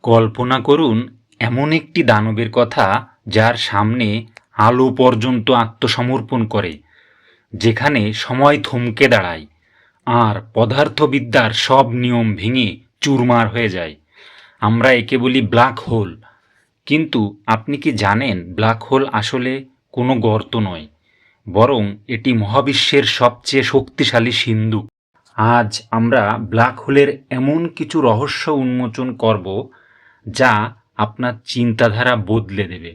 কল্পনা করুন এমন একটি দানবের কথা যার সামনে আলো পর্যন্ত আত্মসমর্পণ করে, যেখানে সময় থমকে দাঁড়ায় আর পদার্থবিদ্যার সব নিয়ম ভেঙে চুরমার হয়ে যায়। আমরা একে বলি ব্ল্যাক হোল। কিন্তু আপনি কি জানেন ব্ল্যাক হোল আসলে কোনো গর্ত নয়, বরং এটি মহাবিশ্বের সবচেয়ে শক্তিশালী সিন্ধু। আজ আমরা ব্ল্যাক হোলের এমন কিছু রহস্য উন্মোচন করব যা আপনার চিন্তাধারা বদলে দেবে।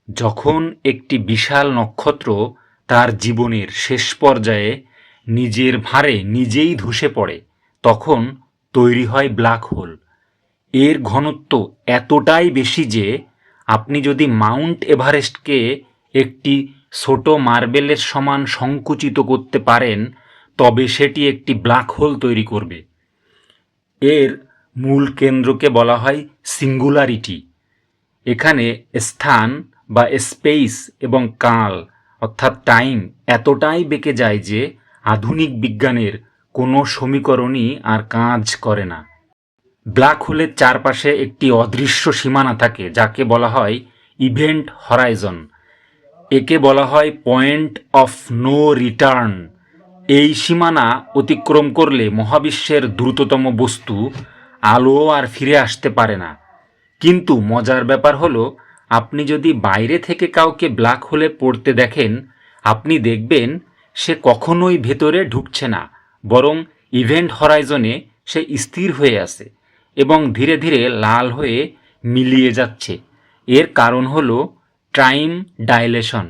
যখন একটি বিশাল নক্ষত্র তার জীবনের শেষ পর্যায়ে নিজের ভারে নিজেই ধসে পড়ে, তখন তৈরি হয় ব্ল্যাক হোল। এর ঘনত্ব এতটাই বেশি যে আপনি যদি মাউন্ট এভারেস্টকে একটি ছোট মার্বেলের সমান সংকুচিত করতে পারেন, তবে সেটি একটি ব্ল্যাক হোল তৈরি করবে। এর মূল কেন্দ্রকে বলা হয় সিঙ্গুলারিটি। এখানে স্থান বা স্পেস এবং কাল অর্থাৎ টাইম এতটাই বেঁকে যায় যে আধুনিক বিজ্ঞানের কোনো সমীকরণই আর কাজ করে না। ব্ল্যাক হোলের চারপাশে একটি অদৃশ্য সীমানা থাকে যাকে বলা হয় ইভেন্ট হরাইজন। একে বলা হয় পয়েন্ট অফ নো রিটার্ন। এই সীমানা অতিক্রম করলে মহাবিশ্বের দ্রুততম বস্তু আলো আর ফিরে আসতে পারে না। কিন্তু মজার ব্যাপার হলো, আপনি যদি বাইরে থেকে কাউকে ব্ল্যাক হোলে পড়তে দেখেন, আপনি দেখবেন সে কখনোই ভেতরে ঢুকছে না, বরং ইভেন্ট হরাইজনে সে স্থির হয়ে আছে এবং ধীরে ধীরে লাল হয়ে মিলিয়ে যাচ্ছে। এর কারণ হলো টাইম ডাইলেশন।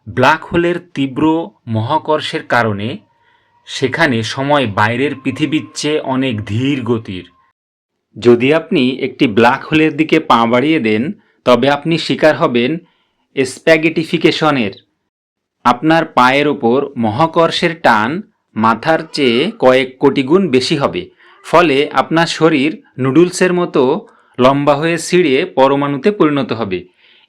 ব্ল্যাক হোলের তীব্র মহাকর্ষের কারণে সেখানে সময় বাইরের পৃথিবীর চেয়ে অনেক ধীর গতির। যদি আপনি একটি ব্ল্যাক হোলের দিকে পা বাড়িয়ে দেন, তবে আপনি শিকার হবেন স্প্যাগেটিফিকেশনের। আপনার পায়ের ওপর মহাকর্ষের টান মাথার চেয়ে কয়েক কোটি গুণ বেশি হবে, ফলে আপনার শরীর নুডলসের মতো লম্বা হয়ে ছিঁড়ে পরমাণুতে পরিণত হবে।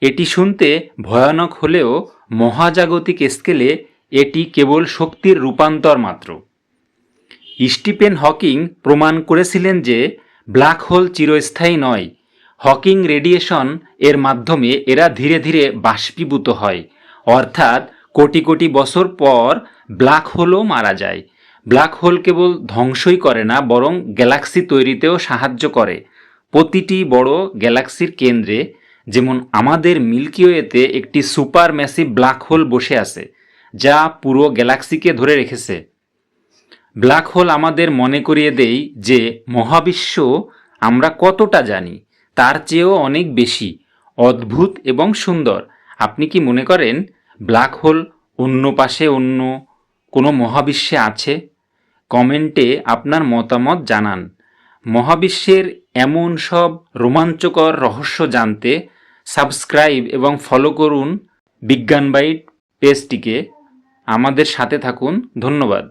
এটি শুনতে ভয়ানক হলেও মহাজাগতিক স্কেলে এটি কেবল শক্তির রূপান্তর মাত্র। স্টিফেন হকিং প্রমাণ করেছিলেন যে ব্ল্যাক হোল চিরস্থায়ী নয়। হকিং রেডিয়েশন এর মাধ্যমে এরা ধীরে ধীরে বাষ্পীভূত হয়, অর্থাৎ কোটি কোটি বছর পর ব্ল্যাক হোলও মারা যায়। ব্ল্যাক হোল কেবল ধ্বংসই করে না, বরং গ্যালাক্সি তৈরিতেও সাহায্য করে। প্রতিটি বড় গ্যালাক্সির কেন্দ্রে, যেমন আমাদের মিল্কি ওয়েতে, একটি সুপার ম্যাসিভ ব্ল্যাক হোল বসে আছে যা পুরো গ্যালাক্সিকে ধরে রেখেছে। ব্ল্যাক হোল আমাদের মনে করিয়ে দেয় যে মহাবিশ্ব আমরা কতটা জানি তার চেয়েও অনেক বেশি অদ্ভুত এবং সুন্দর। আপনি কি মনে করেন ব্ল্যাক হোল অন্য পাশে অন্য কোনো মহাবিশ্বে আছে? কমেন্টে আপনার মতামত জানান। মহাবিশ্বের এমন সব রোমাঞ্চকর রহস্য জানতে সাবস্ক্রাইব এবং ফলো করুন বিজ্ঞান বাইট পেজটিকে। আমাদের সাথে থাকুন। ধন্যবাদ।